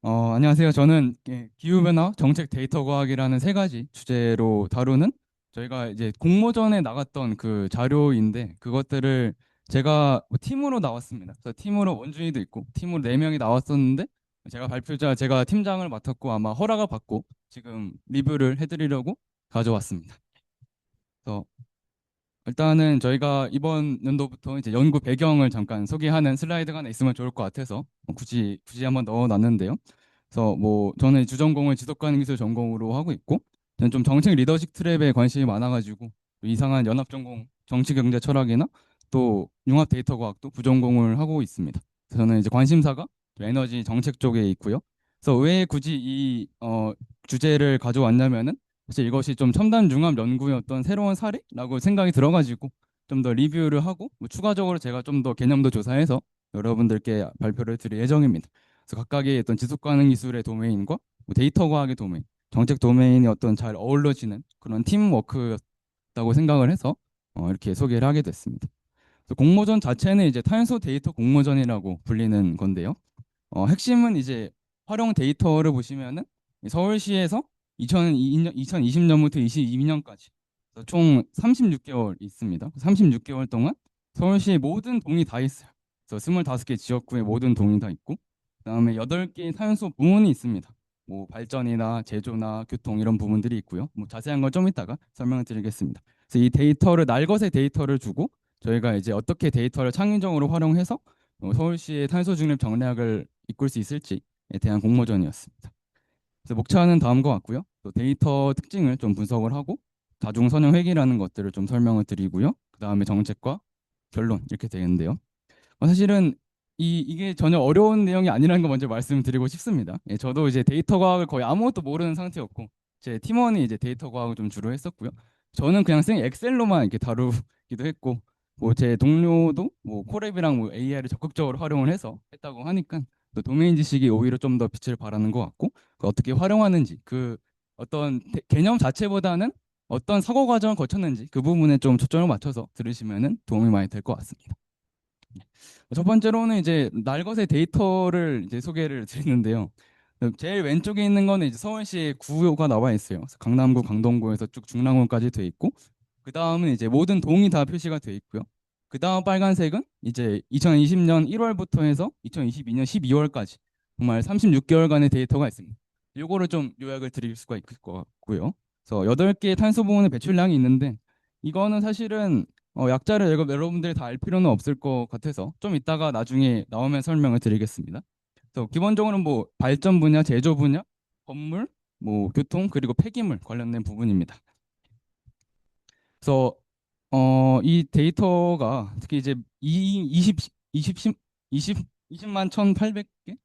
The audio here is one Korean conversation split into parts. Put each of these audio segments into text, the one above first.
안녕하세요. 저는 기후변화, 정책 데이터 과학이라는 세 가지 주제로 다루는 저희가 이제 공모전에 나갔던 그 자료인데 그것들을 제가 뭐 팀으로 나왔습니다. 그래서 팀으로 원준이도 있고 팀으로 네 명이 나왔었는데 제가 발표자, 제가 팀장을 맡았고 아마 허락을 받고 지금 리뷰를 해드리려고 가져왔습니다. 그래서 일단은 저희가 이번 연도부터 이제 연구 배경을 잠깐 소개하는 슬라이드가 하나 있으면 좋을 것 같아서 굳이 한번 넣어놨는데요. 그래서 뭐 저는 주전공을 지속가능 기술 전공으로 하고 있고 저는 좀 정책 리더십 트랩에 관심이 많아가지고 이상한 연합 전공 정치 경제 철학이나 또 융합 데이터 과학도 부전공을 하고 있습니다. 저는 이제 관심사가 에너지 정책 쪽에 있고요. 그래서 왜 굳이 이 주제를 가져왔냐면은 사실 이것이 좀 첨단 융합 연구의 어떤 새로운 사례라고 생각이 들어가지고 좀 더 리뷰를 하고 뭐 추가적으로 제가 좀 더 개념도 조사해서 여러분들께 발표를 드릴 예정입니다. 그래서 각각의 어떤 지속 가능 기술의 도메인과 뭐 데이터 과학의 도메인, 정책 도메인이 어떤 잘 어우러지는 그런 팀워크였다고 생각을 해서 이렇게 소개를 하게 됐습니다. 그래서 공모전 자체는 이제 탄소 데이터 공모전이라고 불리는 건데요. 핵심은 이제 활용 데이터를 보시면은 서울시에서 2020년부터 22년까지 총 36개월 있습니다. 36개월 동안 서울시의 모든 동이 다 있어요. 그래서 25개 지역구의 모든 동이 다 있고 그다음에 8개의 탄소 부문이 있습니다. 뭐 발전이나 제조나 교통 이런 부분들이 있고요. 뭐 자세한 건 좀 이따가 설명을 드리겠습니다. 그래서 이 데이터를 날것의 데이터를 주고 저희가 이제 어떻게 데이터를 창의적으로 활용해서 서울시의 탄소 중립 정략을 이끌 수 있을지에 대한 공모전이었습니다. 그래서 목차는 다음과 같고요. 또 데이터 특징을 좀 분석을 하고 다중 선형 회귀라는 것들을 좀 설명을 드리고요. 그 다음에 정책과 결론 이렇게 되는데요. 사실은 이게 전혀 어려운 내용이 아니라는 거 먼저 말씀드리고 싶습니다. 예, 저도 이제 데이터 과학을 거의 아무것도 모르는 상태였고 제 팀원이 이제 데이터 과학을 좀 주로 했었고요. 저는 그냥 생 엑셀로만 이렇게 다루기도 했고 뭐 제 동료도 뭐 코랩이랑 뭐 AI를 적극적으로 활용을 해서 했다고 하니까 또 도메인 지식이 오히려 좀 더 빛을 발하는 것 같고 그 어떻게 활용하는지 그 어떤 개념 자체보다는 어떤 사고 과정을 거쳤는지 그 부분에 좀 초점을 맞춰서 들으시면은 도움이 많이 될 것 같습니다. 첫 번째로는 이제 날것의 데이터를 이제 소개를 드리는데요. 제일 왼쪽에 있는 거는 이제 서울시 구가 나와 있어요. 그래서 강남구, 강동구에서 쭉 중랑구까지 돼 있고, 그 다음은 이제 모든 동이 다 표시가 돼 있고요. 그 다음 빨간색은 이제 2020년 1월부터 해서 2022년 12월까지 정말 36개월간의 데이터가 있습니다. 요거를 좀 요약을 드릴 수가 있을 것 같고요. 그래서 8개의 탄소 부문의 배출량이 있는데 이거는 사실은 약자를 여러분들이 다 알 필요는 없을 것 같아서 좀 이따가 나중에 나오면 설명을 드리겠습니다. 그래서 기본적으로는 뭐 발전 분야, 제조 분야, 건물, 뭐 교통 그리고 폐기물 관련된 부분입니다. 그래서 이 데이터가 특히 이제 20만 1,800개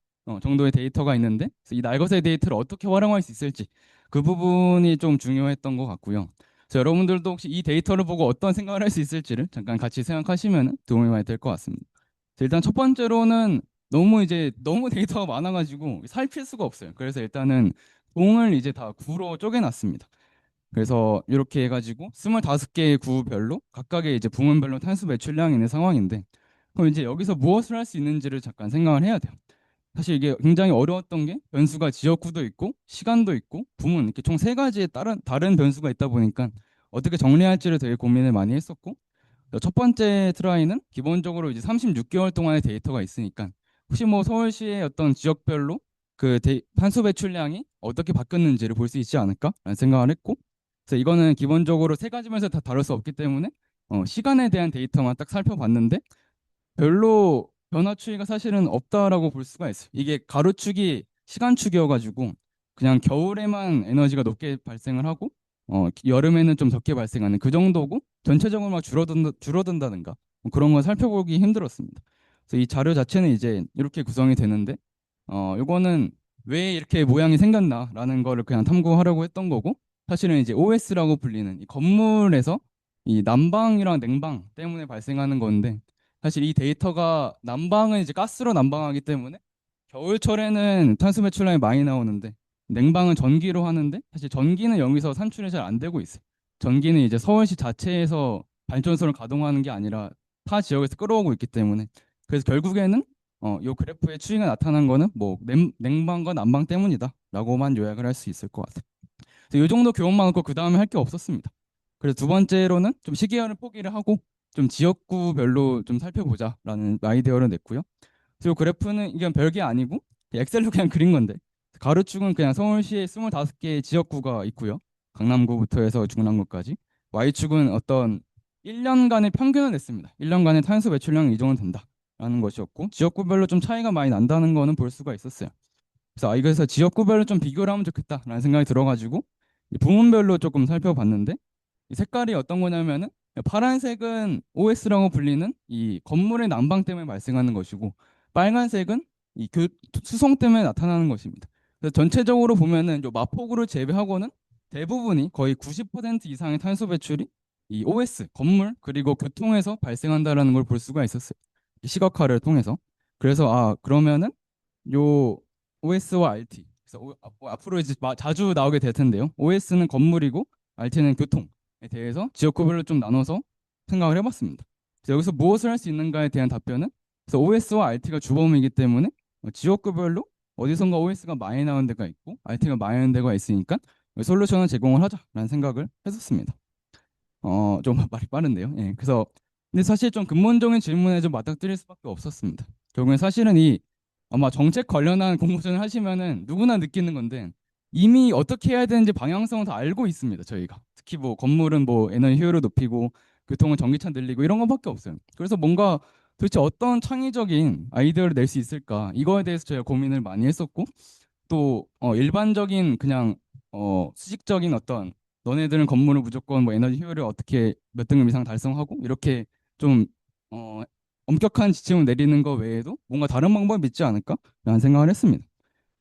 정도의 데이터가 있는데 그래서 이 날것의 데이터를 어떻게 활용할 수 있을지 그 부분이 좀 중요했던 것 같고요. 그래서 여러분들도 혹시 이 데이터를 보고 어떤 생각을 할 수 있을지를 잠깐 같이 생각하시면 도움이 많이 될 것 같습니다. 일단 첫 번째로는 너무 데이터가 많아가지고 살필 수가 없어요. 그래서 일단은 동을 이제 다 구로 쪼개놨습니다. 그래서 이렇게 해가지고 25개의 구별로 각각의 이제 부문별로 탄소 배출량이 있는 상황인데 그럼 이제 여기서 무엇을 할 수 있는지를 잠깐 생각을 해야 돼요. 사실 이게 굉장히 어려웠던 게 변수가 지역구도 있고 시간도 있고 부문 이렇게 총 세 가지의 다른 변수가 있다 보니까 어떻게 정리할지를 되게 고민을 많이 했었고 첫 번째 트라이는 기본적으로 이제 36개월 동안의 데이터가 있으니까 혹시 뭐 서울시의 어떤 지역별로 그 탄소 배출량이 어떻게 바뀌었는지를 볼 수 있지 않을까라는 생각을 했고 그래서 이거는 기본적으로 세 가지 면에서 다 다룰 수 없기 때문에 시간에 대한 데이터만 딱 살펴봤는데 별로 변화 추이가 사실은 없다라고 볼 수가 있어요. 이게 가로축이 시간축이어가지고 그냥 겨울에만 에너지가 높게 발생을 하고 여름에는 좀 적게 발생하는 그 정도고 전체적으로 막 줄어든다든가 뭐 그런 걸 살펴보기 힘들었습니다. 그래서 이 자료 자체는 이제 이렇게 구성이 되는데 요거는 왜 이렇게 모양이 생겼나라는 거를 그냥 탐구하려고 했던 거고 사실은 이제 OS라고 불리는 이 건물에서 이 난방이랑 냉방 때문에 발생하는 건데 사실 이 데이터가 난방은 이제 가스로 난방하기 때문에 겨울철에는 탄소 배출량이 많이 나오는데 냉방은 전기로 하는데 사실 전기는 여기서 산출이 잘 안 되고 있어요. 전기는 이제 서울시 자체에서 발전소를 가동하는 게 아니라 타 지역에서 끌어오고 있기 때문에 그래서 결국에는 요 그래프의 추이가 나타난 거는 뭐 냉방과 난방 때문이다라고만 요약을 할 수 있을 것 같아요. 그래서 이 정도 교훈만 놓고 그 다음에 할 게 없었습니다. 그래서 두 번째로는 좀 시계열을 포기를 하고 좀 지역구별로 좀 살펴보자라는 아이디어를 냈고요. 그리고 그래프는 이건 별게 아니고 엑셀로 그냥 그린 건데 가로축은 그냥 서울시에 25개의 지역구가 있고요. 강남구부터 해서 중랑구까지. Y축은 어떤 1년간의 평균을 냈습니다. 1년간의 탄소 배출량이 이 정도 된다라는 것이었고 지역구별로 좀 차이가 많이 난다는 거는 볼 수가 있었어요. 그래서 이거에서 지역구별로 좀 비교를 하면 좋겠다라는 생각이 들어가지고 이 부문별로 조금 살펴봤는데 이 색깔이 어떤 거냐면은 파란색은 OS라고 불리는 이 건물의 난방 때문에 발생하는 것이고 빨간색은 이 수송 때문에 나타나는 것입니다. 그래서 전체적으로 보면은 요 마포구를 제외하고는 대부분이 거의 90% 이상의 탄소 배출이 이 OS 건물 그리고 교통에서 발생한다라는 걸 볼 수가 있었어요. 이 시각화를 통해서. 그래서 그러면은 요 OS와 RT. 그래서 앞으로 이제 자주 나오게 될 텐데요. OS는 건물이고 RT는 교통에 대해서 지역구별로 좀 나눠서 생각을 해봤습니다. 그래서 여기서 무엇을 할 수 있는가에 대한 답변은 그래서 OS와 RT가 주범이기 때문에 지역구별로 어디선가 OS가 많이 나오는 데가 있고 RT가 많이 나오는 데가 있으니까 솔루션을 제공을 하자라는 생각을 했었습니다. 좀 말이 빠른데요. 예, 그래서 근데 사실 좀 근본적인 질문에 좀 맞닥뜨릴 수밖에 없었습니다. 결국엔 사실은 이 아마 정책 관련한 공모전을 하시면은 누구나 느끼는 건데 이미 어떻게 해야 되는지 방향성은 다 알고 있습니다. 저희가 특히 뭐 건물은 뭐 에너지 효율을 높이고 교통은 전기차 늘리고 이런 것밖에 없어요. 그래서 뭔가 도대체 어떤 창의적인 아이디어를 낼 수 있을까 이거에 대해서 저희가 고민을 많이 했었고 또 일반적인 그냥 수직적인 어떤 너네들은 건물을 무조건 뭐 에너지 효율을 어떻게 몇 등급 이상 달성하고 이렇게 좀 어, 엄격한 지침을 내리는 것 외에도 뭔가 다른 방법이 있지 않을까라는 생각을 했습니다.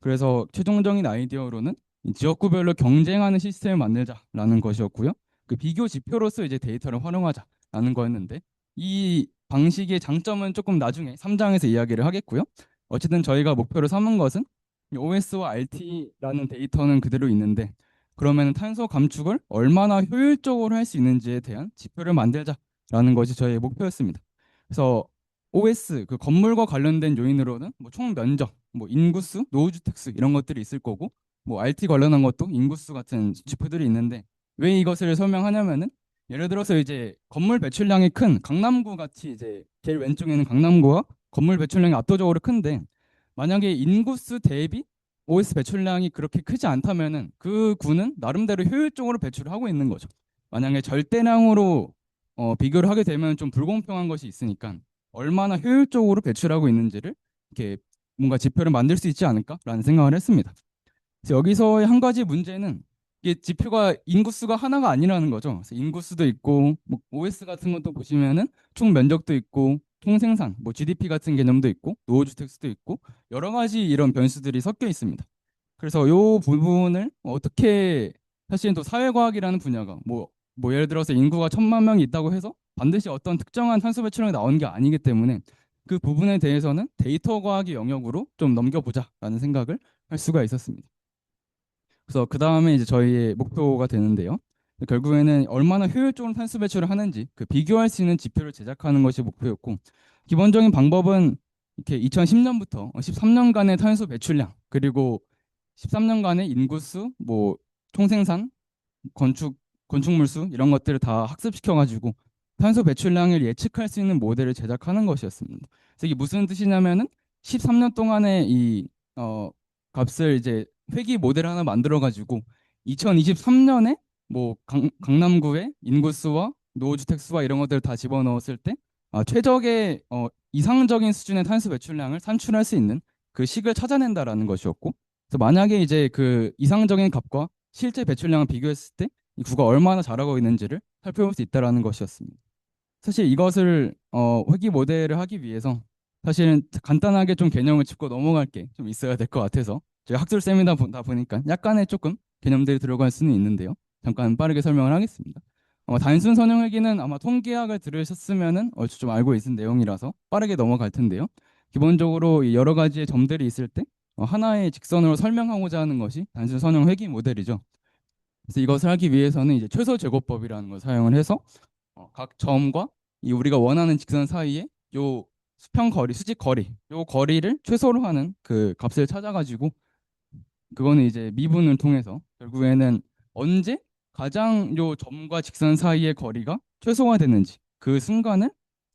그래서 최종적인 아이디어로는 이 지역구별로 경쟁하는 시스템을 만들자라는 것이었고요. 그 비교 지표로서 이제 데이터를 활용하자라는 거였는데 이 방식의 장점은 조금 나중에 3장에서 이야기를 하겠고요. 어쨌든 저희가 목표로 삼은 것은 이 OS와 RT라는 데이터는 그대로 있는데 그러면 탄소 감축을 얼마나 효율적으로 할 수 있는지에 대한 지표를 만들자라는 것이 저희의 목표였습니다. 그래서 OS 그 건물과 관련된 요인으로는 뭐 총 면적, 뭐 인구수, 노후주택수 이런 것들이 있을 거고 뭐 RT 관련한 것도 인구수 같은 지표들이 있는데 왜 이것을 설명하냐면은 예를 들어서 이제 건물 배출량이 큰 강남구 같이 이제 제일 왼쪽에 있는 강남구와 건물 배출량이 압도적으로 큰데 만약에 인구수 대비 OS 배출량이 그렇게 크지 않다면은 그 구는 나름대로 효율적으로 배출을 하고 있는 거죠. 만약에 절대량으로 비교를 하게 되면 좀 불공평한 것이 있으니까 얼마나 효율적으로 배출하고 있는지를 이렇게 뭔가 지표를 만들 수 있지 않을까라는 생각을 했습니다. 그래서 여기서의 한 가지 문제는 이게 지표가 인구수가 하나가 아니라는 거죠. 그래서 인구수도 있고 뭐 OS 같은 것도 보시면은 총 면적도 있고 총 생산, 뭐 GDP 같은 개념도 있고 노후주택 수도 있고 여러 가지 이런 변수들이 섞여 있습니다. 그래서 이 부분을 어떻게 사실은 또 사회과학이라는 분야가 뭐 예를 들어서 인구가 1,000만 명이 있다고 해서 반드시 어떤 특정한 탄소 배출량이 나오는 게 아니기 때문에 그 부분에 대해서는 데이터 과학의 영역으로 좀 넘겨보자라는 생각을 할 수가 있었습니다. 그래서 그 다음에 이제 저희의 목표가 되는데요. 결국에는 얼마나 효율적으로 탄소 배출을 하는지 그 비교할 수 있는 지표를 제작하는 것이 목표였고 기본적인 방법은 이렇게 2010년부터 13년간의 탄소 배출량 그리고 13년간의 인구수, 뭐 총생산, 건축 건축물수 이런 것들을 다 학습시켜가지고 탄소 배출량을 예측할 수 있는 모델을 제작하는 것이었습니다. 그래서 이게 무슨 뜻이냐면은 13년 동안의 이 값을 이제 회귀 모델 하나 만들어가지고 2023년에 뭐 강남구의 인구수와 노후주택 수와 이런 것들을 다 집어넣었을 때 최적의 이상적인 수준의 탄소 배출량을 산출할 수 있는 그 식을 찾아낸다라는 것이었고 그래서 만약에 이제 그 이상적인 값과 실제 배출량을 비교했을 때 이 구가 얼마나 잘하고 있는지를 살펴볼 수 있다라는 것이었습니다. 사실 이것을 회귀 모델을 하기 위해서 사실은 간단하게 좀 개념을 짚고 넘어갈 게 좀 있어야 될 것 같아서 제가 학술 세미나 보다 보니까 약간의 조금 개념들이 들어갈 수는 있는데요. 잠깐 빠르게 설명을 하겠습니다. 단순 선형회귀는 아마 통계학을 들으셨으면은 얼추 좀 알고 있는 내용이라서 빠르게 넘어갈 텐데요. 기본적으로 이 여러 가지의 점들이 있을 때 하나의 직선으로 설명하고자 하는 것이 단순 선형회귀 모델이죠. 그래서 이것을 하기 위해서는 이제 최소 제곱법이라는 걸 사용을 해서 각 점과 이 우리가 원하는 직선 사이에 요 수평 거리, 수직 거리, 요 거리를 최소로 하는 그 값을 찾아가지고 그거는 이제 미분을 통해서 결국에는 언제 가장 요 점과 직선 사이의 거리가 최소화되는지 그 순간을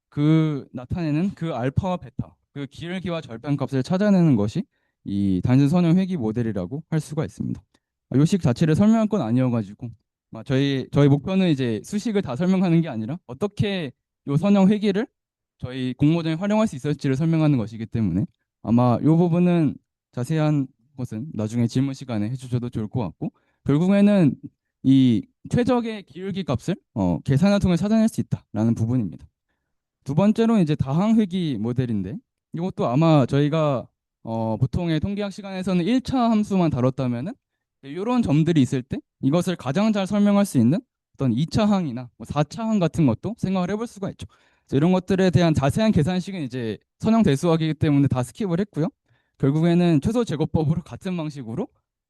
그 나타내는 그 알파와 베타 그 기울기와 절편값을 찾아내는 것이 이 단순 선형 회귀 모델이라고 할 수가 있습니다. 요식 자체를 설명할 건 아니어가지고 저희 목표는 이제 수식을 다 설명하는 게 아니라 어떻게 요 선형 회귀를 저희 공모전에 활용할 수 있을지를 설명하는 것이기 때문에 아마 요 부분은 자세한 것은 나중에 질문 시간에 해주셔도 좋을 것 같고 결국에는 이 최적의 기울기 값을 계산을 통해 찾아낼 수 있다라는 부분입니다. 두 번째로 이제 다항회귀 모델인데 이것도 아마 저희가 보통의 통계학 시간에서는 1차 함수만 다뤘다면은 이런 점들이 있을 때 이것을 가장 잘 설명할 수 있는 어떤 2차 항이나 뭐 4차 항 같은 것도 생각을 해볼 수가 있죠. 그래서 이런 것들에 대한 자세한 계산식은 이제 선형 대수학이기 때문에 다 스킵을 했고요. 결국에는 최소 제곱법으로 같은 방식으로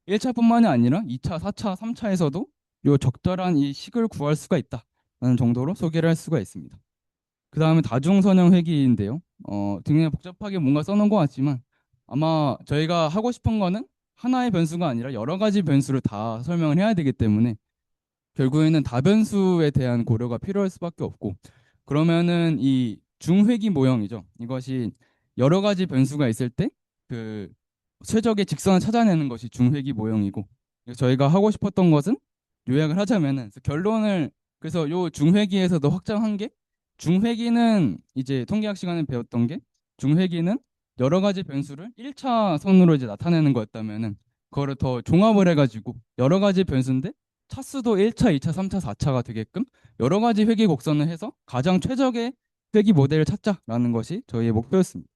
1차뿐만이 아니라 2차, 4차, 3차에서도 요 적절한 이 식을 구할 수가 있다라는 정도로 소개를 할 수가 있습니다. 그 다음에 다중선형 회귀인데요. 굉장히 복잡하게 뭔가 써놓은 것 같지만 아마 저희가 하고 싶은 거는 하나의 변수가 아니라 여러 가지 변수를 다 설명을 해야 되기 때문에 결국에는 다변수에 대한 고려가 필요할 수밖에 없고 그러면은 이 중회귀 모형이죠. 이것이 여러 가지 변수가 있을 때 그 최적의 직선을 찾아내는 것이 중회귀 모형이고 그래서 저희가 하고 싶었던 것은 요약을 하자면은 그래서 결론을 그래서 요 중회귀에서도 확장한 게 중회귀는 이제 통계학 시간에 배웠던 게 중회귀는 여러 가지 변수를 1차 선으로 이제 나타내는 거였다면은 그거를 더 종합을 해가지고 여러 가지 변수인데 차수도 1차, 2차, 3차, 4차가 되게끔 여러 가지 회귀 곡선을 해서 가장 최적의 회귀 모델을 찾자라는 것이 저희의 목표였습니다.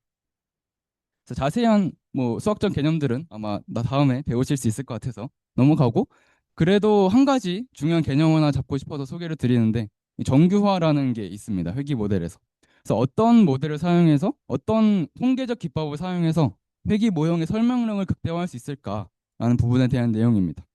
그래서 자세한 뭐 수학적 개념들은 아마 나 다음에 배우실 수 있을 것 같아서 넘어가고 그래도 한 가지 중요한 개념 하나 잡고 싶어서 소개를 드리는데 이 정규화라는 게 있습니다. 회귀 모델에서. 그래서 어떤 모델을 사용해서 어떤 통계적 기법을 사용해서 회귀 모형의 설명력을 극대화할 수 있을까라는 부분에 대한 내용입니다.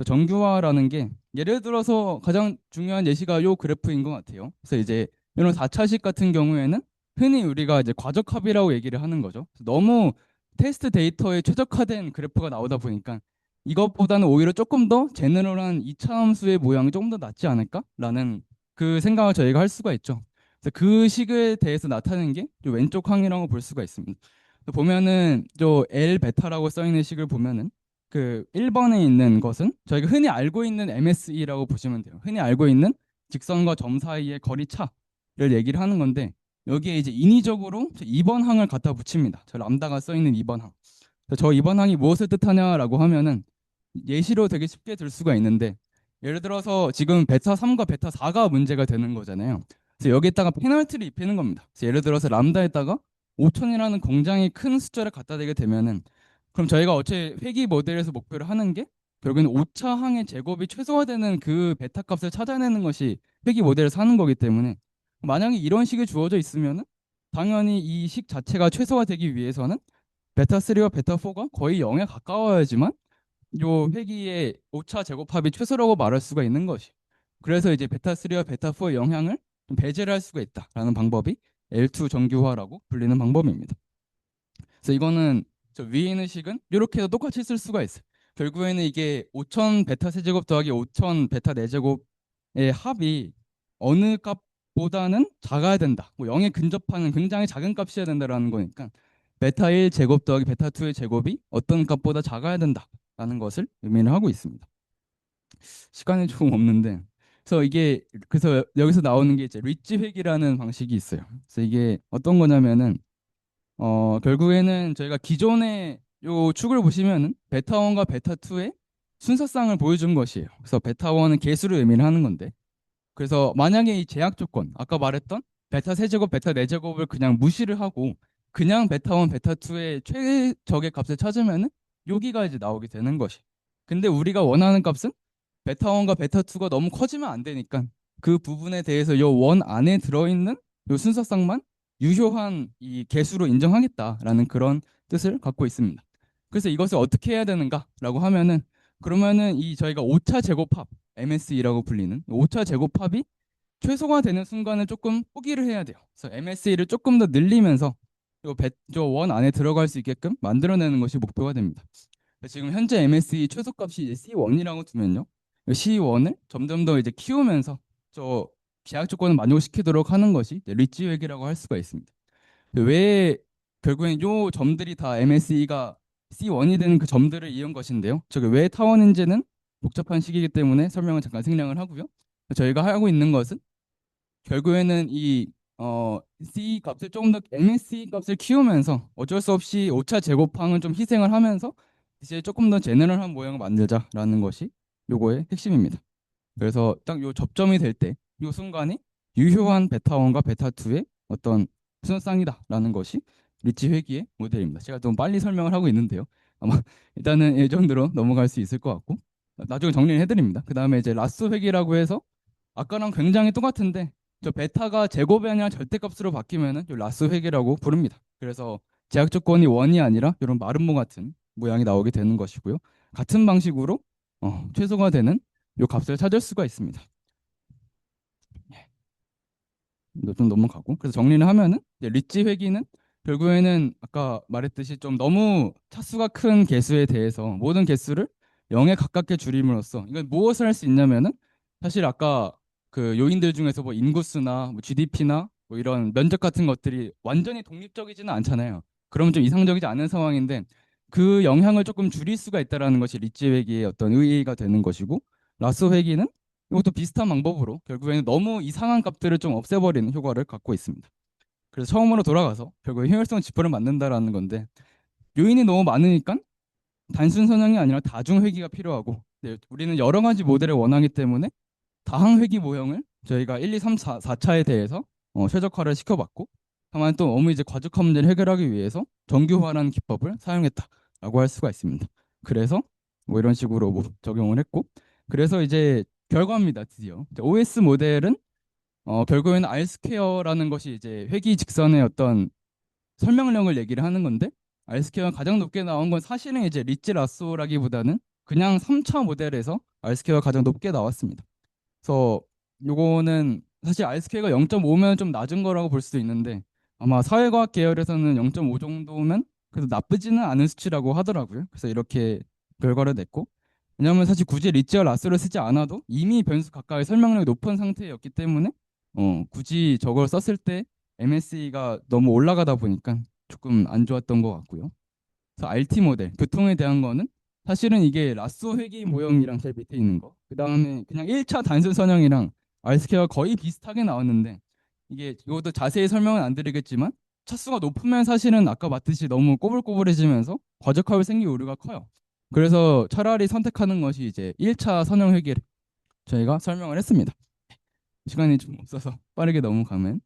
정규화라는 게 예를 들어서 가장 중요한 예시가 요 그래프인 것 같아요. 그래서 이제 이런 4차식 같은 경우에는 흔히 우리가 이제 과적합이라고 얘기를 하는 거죠. 너무 테스트 데이터에 최적화된 그래프가 나오다 보니까 이것보다는 오히려 조금 더 제너럴한 2차 함수의 모양이 조금 더 낫지 않을까라는 그 생각을 저희가 할 수가 있죠. 그래서 그 식에 대해서 나타내는 게 왼쪽 항이라고 볼 수가 있습니다. 보면은 저 L 베타라고 써 있는 식을 보면은 그 1번에 있는 것은 저희가 흔히 알고 있는 MSE라고 보시면 돼요. 흔히 알고 있는 직선과 점 사이의 거리 차를 얘기를 하는 건데 여기에 이제 인위적으로 2번 항을 갖다 붙입니다. 저 람다가 써 있는 2번 항. 저 2번 항이 무엇을 뜻하냐라고 하면은 예시로 되게 쉽게 들 수가 있는데 예를 들어서 지금 베타 3과 베타 4가 문제가 되는 거잖아요. 그래서 여기에다가 페널티를 입히는 겁니다. 그래서 예를 들어서 람다에다가 5천이라는 굉장히 큰 숫자를 갖다 대게 되면은 그럼 저희가 어째 회귀 모델에서 목표를 하는 게 결국에는 5차 항의 제곱이 최소화되는 그 베타 값을 찾아내는 것이 회귀 모델에서 하는 거기 때문에 만약에 이런 식이 주어져 있으면은 당연히 이 식 자체가 최소화되기 위해서는 베타 3와 베타 4가 거의 0에 가까워야지만 요 회귀의 오차 제곱합이 최소라고 말할 수가 있는 것이. 그래서 이제 베타 3와 베타 4의 영향을 좀 배제를 할 수가 있다라는 방법이 L2 정규화라고 불리는 방법입니다. 그래서 이거는 저 위에 있는 식은 이렇게 해서 똑같이 쓸 수가 있어요. 결국에는 이게 5000 베타 세제곱 더하기 5000 베타 4제곱의 합이 어느 값보다는 작아야 된다. 뭐 0에 근접하는 굉장히 작은 값이어야 된다라는 거니까 베타 1 제곱 더하기 베타 2의 제곱이 어떤 값보다 작아야 된다라는 것을 의미를 하고 있습니다. 시간이 조금 없는데 그래서 여기서 나오는 게 이제 리치 회귀라는 방식이 있어요. 그래서 이게 어떤 거냐면은 결국에는 저희가 기존의 요 축을 보시면은 베타 1과 베타 2의 순서상을 보여준 것이에요. 그래서 베타 1은 개수를 의미를 하는 건데 그래서 만약에 이 제약 조건 아까 말했던 베타 세제곱 베타 네제곱을 그냥 무시를 하고 그냥 베타 1 베타 2의 최적의 값을 찾으면은 여기가 이제 나오게 되는 것이. 근데 우리가 원하는 값은 베타 1과 베타 2가 너무 커지면 안 되니까 그 부분에 대해서 요 원 안에 들어있는 요 순서상만 유효한 이 개수로 인정하겠다라는 그런 뜻을 갖고 있습니다. 그래서 이것을 어떻게 해야 되는가라고 하면은 그러면은 이 저희가 오차 제곱합 MSE라고 불리는 오차 제곱합이 최소화되는 순간을 조금 포기를 해야 돼요. 그래서 MSE를 조금 더 늘리면서 원 안에 들어갈 수 있게끔 만들어내는 것이 목표가 됩니다. 지금 현재 MSE 최소값이 이제 C1이라고 두면요. C1을 점점 더 이제 키우면서 저 계약 조건을 만족시키도록 하는 것이 이제 리치 획이라고 할 수가 있습니다. 왜 결국엔 요 점들이 다 MSE가 C1이 되는 그 점들을 이은 것인데요. 저게 왜 타원인지는 복잡한 시기이기 때문에 설명을 잠깐 생략을 하고요. 저희가 하고 있는 것은 결국에는 이 C 값을 조금 더 MSE 값을 키우면서 어쩔 수 없이 오차 제곱항을 좀 희생을 하면서 이제 조금 더 제너럴한 모양을 만들자라는 것이 요거의 핵심입니다. 그래서 딱 요 접점이 될 때 요 순간이 유효한 베타1과 베타2의 어떤 순상이다라는 것이 리치 회귀의 모델입니다. 제가 좀 빨리 설명을 하고 있는데요. 아마 일단은 이 정도로 넘어갈 수 있을 것 같고 나중에 정리를 해드립니다. 그 다음에 이제 라쏘 회귀라고 해서 아까랑 굉장히 똑같은데 저 베타가 제곱이 아니라 절대값으로 바뀌면은 요 라쏘 회귀라고 부릅니다. 그래서 제약 조건이 원이 아니라 이런 마름모 같은 모양이 나오게 되는 것이고요. 같은 방식으로 최소화되는 요 값을 찾을 수가 있습니다. 좀 넘어가고 그래서 정리를 하면은 이제 리치 회귀는 결국에는 아까 말했듯이 좀 너무 차수가 큰 개수에 대해서 모든 개수를 0에 가깝게 줄임으로써 이건 무엇을 할 수 있냐면은 사실 아까 그 요인들 중에서 뭐 인구수나 뭐 GDP나 뭐 이런 면적 같은 것들이 완전히 독립적이지는 않잖아요. 그러면 좀 이상적이지 않은 상황인데 그 영향을 조금 줄일 수가 있다라는 것이 리치 회귀의 어떤 의의가 되는 것이고 라쏘 회귀는 이것도 비슷한 방법으로 결국에는 너무 이상한 값들을 좀 없애버리는 효과를 갖고 있습니다. 그래서 처음으로 돌아가서 결국에 효율성 지표를 만든다라는 건데 요인이 너무 많으니까 단순 선형이 아니라 다중 회귀가 필요하고 우리는 여러 가지 모델을 원하기 때문에 다항 회귀 모형을 저희가 1, 2, 3, 4차에 대해서 최적화를 시켜봤고 다만 또 너무 이제 과적한 문제를 해결하기 위해서 정규화라는 기법을 사용했다라고 할 수가 있습니다. 그래서 뭐 이런 식으로 뭐 적용을 했고 그래서 이제 결과입니다. 드디어 OS 모델은 결국에는 R 스퀘어라는 것이 이제 회귀 직선의 어떤 설명령을 얘기를 하는 건데 R 스퀘어가 가장 높게 나온 건 사실은 이제 리치 라쏘라기보다는 그냥 3차 모델에서 R 스퀘어가 가장 높게 나왔습니다. 그래서 요거는 사실 알스케가 0.5면 좀 낮은 거라고 볼 수도 있는데 아마 사회과학 계열에서는 0.5 정도면 그래도 나쁘지는 않은 수치라고 하더라고요. 그래서 이렇게 결과를 냈고 왜냐하면 사실 굳이 리치와 라스를 쓰지 않아도 이미 변수 가까이 설명력이 높은 상태였기 때문에 굳이 저걸 썼을 때 MSE가 너무 올라가다 보니까 조금 안 좋았던 것 같고요. 그래서 RT 모델 교통에 대한 거는 사실은 이게 라쏘 회귀 모형이랑 제일 밑에 있는 거. 그 다음에 그냥 1차 단순 선형이랑 R스퀘어가 거의 비슷하게 나왔는데 이게 이것도 자세히 설명은 안 드리겠지만 차수가 높으면 사실은 아까 봤듯이 너무 꼬불꼬불해지면서 과적합이 생길 우려가 커요. 그래서 차라리 선택하는 것이 이제 1차 선형 회귀를 저희가 설명을 했습니다. 시간이 좀 없어서 빠르게 넘어가면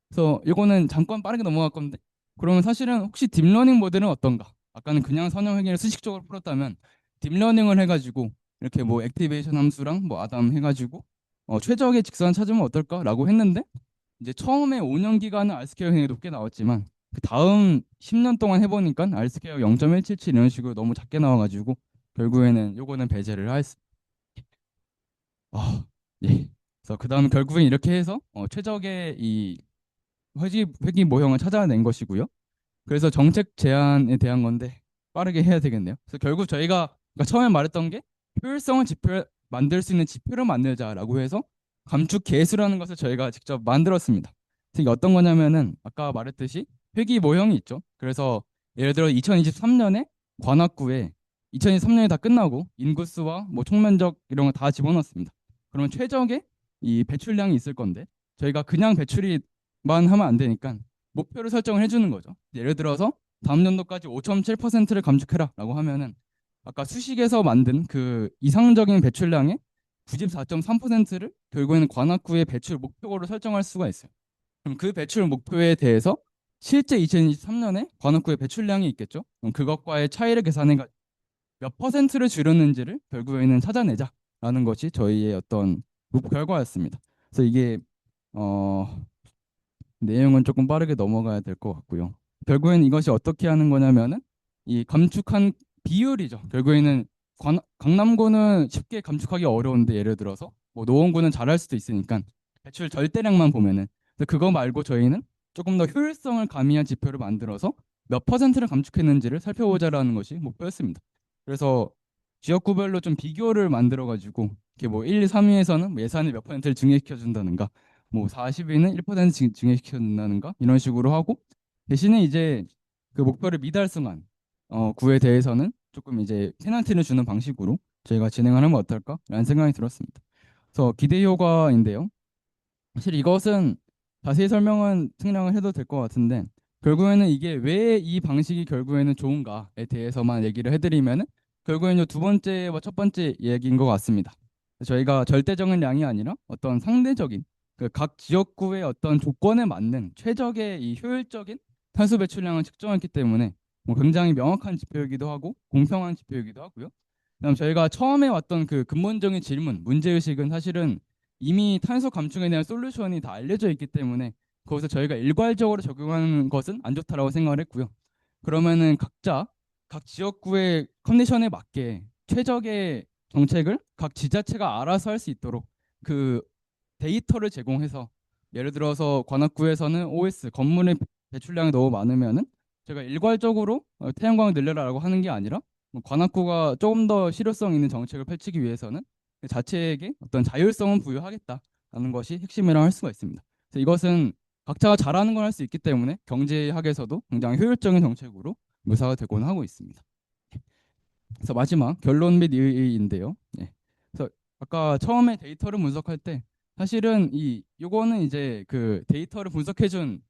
그래서 이거는 잠깐 빠르게 넘어갈 건데 그러면 사실은 혹시 딥러닝 모델은 어떤가? 아까는 그냥 선형 회계를 수식적으로 풀었다면 딥러닝을 해가지고 이렇게 뭐 액티베이션 함수랑 뭐 아담 해가지고 최적의 직선 찾으면 어떨까라고 했는데 이제 처음에 5년 기간은 R스퀘어 굉장히 높게 나왔지만 그 다음 10년 동안 해보니까 R스퀘어 0.177 이런 식으로 너무 작게 나와가지고 결국에는 요거는 배제를 할 예. 그래서 그 다음 결국엔 이렇게 해서 최적의 이 회귀 모형을 찾아낸 것이고요. 그래서 정책 제안에 대한 건데 빠르게 해야 되겠네요. 그래서 결국 저희가 그러니까 처음에 말했던 게 효율성을 지표 만들 수 있는 지표를 만들자라고 해서 감축 계수라는 것을 저희가 직접 만들었습니다. 그래서 이게 어떤 거냐면은 아까 말했듯이 회귀 모형이 있죠. 그래서 예를 들어 2023년에 관악구에 2023년이 다 끝나고 인구수와 뭐 총면적 이런 거 다 집어넣었습니다. 그러면 최적의 이 배출량이 있을 건데 저희가 그냥 배출이만 하면 안 되니까 목표를 설정을 해주는 거죠. 예를 들어서 다음 연도까지 5.7%를 감축해라라고 하면은 아까 수식에서 만든 그 이상적인 배출량의 94.3%를 결국에는 관악구의 배출 목표로 설정할 수가 있어요. 그럼 그 배출 목표에 대해서 실제 2023년에 관악구의 배출량이 있겠죠. 그럼 그것과의 차이를 계산해 몇 퍼센트를 줄였는지를 결국에는 찾아내자라는 것이 저희의 어떤 목표 결과였습니다. 그래서 이게 어, 내용은 조금 빠르게 넘어가야 될 것 같고요. 결국엔 이것이 어떻게 하는 거냐면은 이 감축한 비율이죠. 결국에는 강남구는 쉽게 감축하기 어려운데 예를 들어서 뭐 노원구는 잘할 수도 있으니까 배출 절대량만 보면은. 그래서 그거 말고 저희는 조금 더 효율성을 가미한 지표를 만들어서 몇 퍼센트를 감축했는지를 살펴보자라는 것이 목표였습니다. 그래서 지역구별로 좀 비교를 만들어 가지고 이렇게 뭐 1, 2, 3위에서는 뭐 예산의 몇 퍼센트를 증액시켜 준다는가, 뭐 40위는 1% 증액시켜 준다는가 이런 식으로 하고, 대신에 이제 그 목표를 미달성한 구에 대해서는 조금 이제 페널티를 주는 방식으로 저희가 진행하면 어떨까라는 생각이 들었습니다. 그래서 기대 효과인데요. 사실 이것은 자세히 설명은 측량을 해도 될 것 같은데, 결국에는 이게 왜 이 방식이 결국에는 좋은가에 대해서만 얘기를 해드리면은 결국에는 두 번째와 첫 번째 얘기인 것 같습니다. 저희가 절대적인 양이 아니라 어떤 상대적인 그 각 지역구의 어떤 조건에 맞는 최적의 이 효율적인 탄소 배출량을 측정했기 때문에 뭐 굉장히 명확한 지표이기도 하고 공평한 지표이기도 하고요. 그다음 저희가 처음에 왔던 그 근본적인 질문, 문제의식은 사실은 이미 탄소 감축에 대한 솔루션이 다 알려져 있기 때문에 거기서 저희가 일괄적으로 적용하는 것은 안 좋다라고 생각을 했고요. 그러면은 각자 각 지역구의 컨디션에 맞게 최적의 정책을 각 지자체가 알아서 할 수 있도록 그 데이터를 제공해서, 예를 들어서 관악구에서는 OS 건물의 배출량이 너무 많으면은 제가 일괄적으로 태양광을 늘려라라고 하는 게 아니라 뭐 관악구가 조금 더 실효성 있는 정책을 펼치기 위해서는 그 자체에게 어떤 자율성을 부여하겠다라는 것이 핵심이라고 할 수가 있습니다. 그래서 이것은 각자가 잘하는 걸 할 수 있기 때문에 경제학에서도 굉장히 효율적인 정책으로 묘사가 되곤 하고 있습니다. 그래서 마지막 결론 및 의의인데요. 예. 그래서 아까 처음에 데이터를 분석할 때 사실은 이 요거는 이제 그 데이터를 분석해준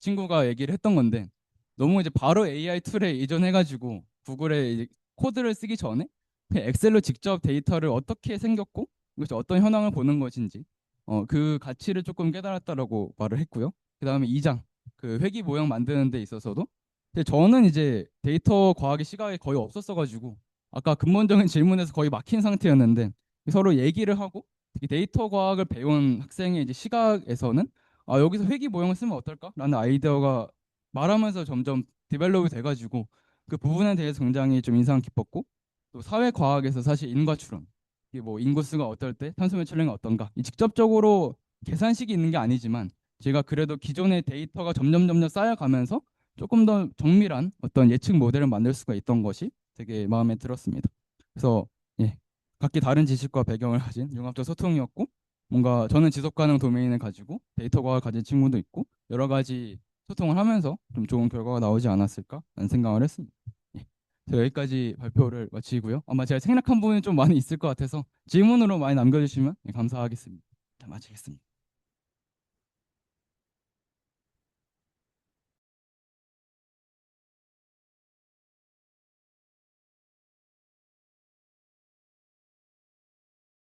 친구가 얘기를 했던 건데, 너무 이제 바로 AI 툴에 이전해가지고 구글에 이제 코드를 쓰기 전에 그냥 엑셀로 직접 데이터를 어떻게 생겼고 이것이 어떤 현황을 보는 것인지 그 가치를 조금 깨달았다라고 말을 했고요. 그 다음에 2장 그 회기 모형 만드는 데 있어서도, 근데 저는 이제 데이터 과학의 시각이 거의 없었어가지고 아까 근본적인 질문에서 거의 막힌 상태였는데, 서로 얘기를 하고 특히 데이터 과학을 배운 학생의 이제 시각에서는 여기서 회기 모형을 쓰면 어떨까라는 아이디어가 말하면서 점점 디벨롭이 돼가지고 그 부분에 대해서 굉장히 좀 인상 깊었고, 또 사회 과학에서 사실 인과 추론, 이게 뭐 인구수가 어떨 때 탄소 배출량이 어떤가, 이 직접적으로 계산식이 있는 게 아니지만 제가 그래도 기존의 데이터가 점점 쌓여가면서 조금 더 정밀한 어떤 예측 모델을 만들 수가 있던 것이 되게 마음에 들었습니다. 그래서 예, 각기 다른 지식과 배경을 가진 융합적 소통이었고, 뭔가 저는 지속 가능 도메인을 가지고 데이터 과학을 가진 친구도 있고 여러 가지 소통을 하면서 좀 좋은 결과가 나오지 않았을까라는 생각을 했습니다. 예. 그래서 여기까지 발표를 마치고요. 아마 제가 생략한 부분이 좀 많이 있을 것 같아서 질문으로 많이 남겨주시면 감사하겠습니다. 자, 마치겠습니다.